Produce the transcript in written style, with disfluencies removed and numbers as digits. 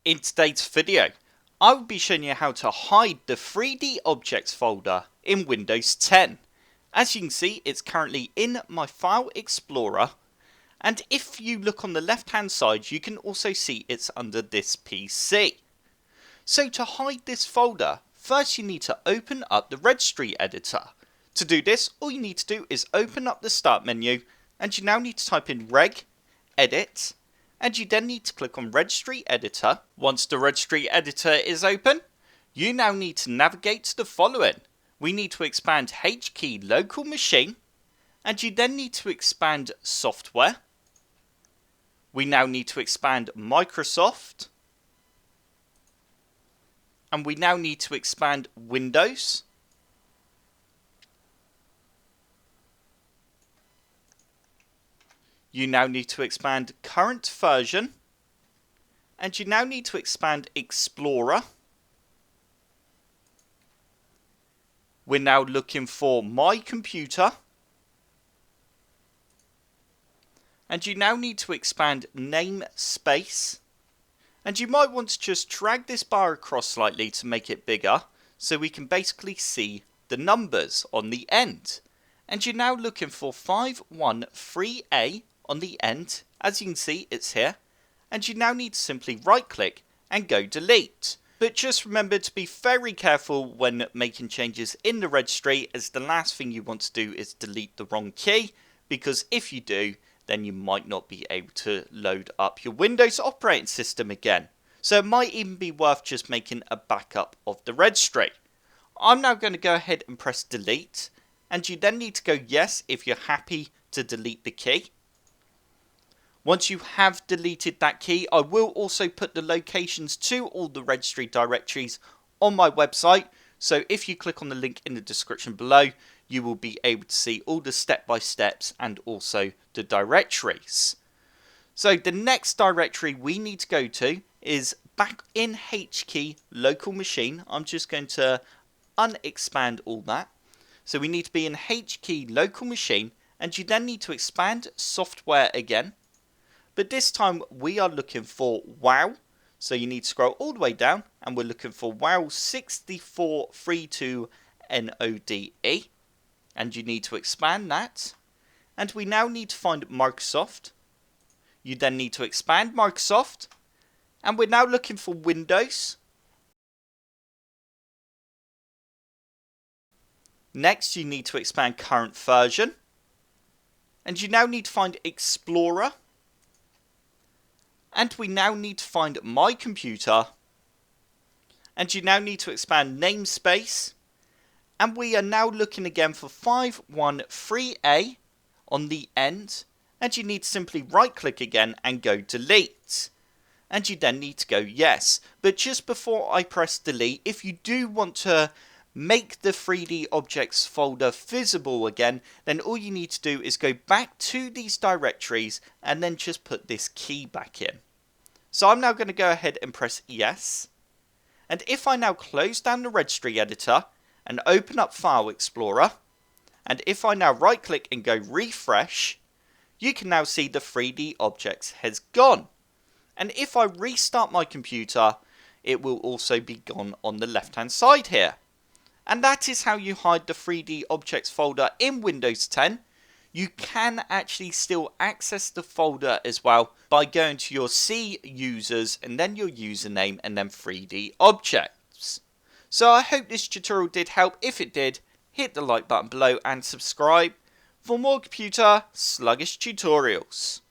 In today's video, I will be showing you how to hide the 3D Objects folder in Windows 10. As you can see, it's currently in my File Explorer, and if you look on the left hand side, you can also see it's under this PC. So to hide this folder, first you need to open up the Registry editor. To do this, all you need to do is open up the Start menu, and you now need to type in Reg, Edit, and you then need to click on Registry Editor. Once the Registry Editor is open, you now need to navigate to the following. We need to expand HKey Local Machine, and you then need to expand Software. We now need to expand Microsoft, and we now need to expand Windows. You now need to expand Current Version, and you now need to expand Explorer. We're now looking for My Computer, and you now need to expand Namespace, and you might want to just drag this bar across slightly to make it bigger so we can basically see the numbers on the end. And you're now looking for 513A on the end. As you can see, it's here, and you now need to simply right click and go delete. But just remember to be very careful when making changes in the registry, as the last thing you want to do is delete the wrong key, because if you do, then you might not be able to load up your Windows operating system again. So it might even be worth just making a backup of the registry. I'm now going to go ahead and press delete, and you then need to go yes if you're happy to delete the key. Once you have deleted that key, I will also put the locations to all the registry directories on my website. So if you click on the link in the description below, you will be able to see all the step-by-steps and also the directories. So the next directory we need to go to is back in HKey Local Machine. I'm just going to unexpand all that. So we need to be in HKey Local Machine, and you then need to expand Software again. But this time we are looking for WoW. So you need to scroll all the way down, and we're looking for WoW 6432NODE. And you need to expand that. And we now need to find Microsoft. You then need to expand Microsoft. And we're now looking for Windows. Next, you need to expand Current Version. And you now need to find Explorer. And we now need to find My Computer. And you now need to expand Namespace. And we are now looking again for 513A on the end. And you need to simply right click again and go delete. And you then need to go yes. But just before I press delete, if you do want to make the 3D Objects folder visible again, then all you need to do is go back to these directories and then just put this key back in. So I'm now going to go ahead and press yes. And if I now close down the registry editor and open up File Explorer, and if I now right click and go refresh, you can now see the 3D Objects has gone. And if I restart my computer, it will also be gone on the left hand side here. And that is how you hide the 3D Objects folder in Windows 10. You can actually still access the folder as well by going to your C users and then your username and then 3D Objects. So I hope this tutorial did help. If it did, hit the like button below and subscribe for more computer sluggish tutorials.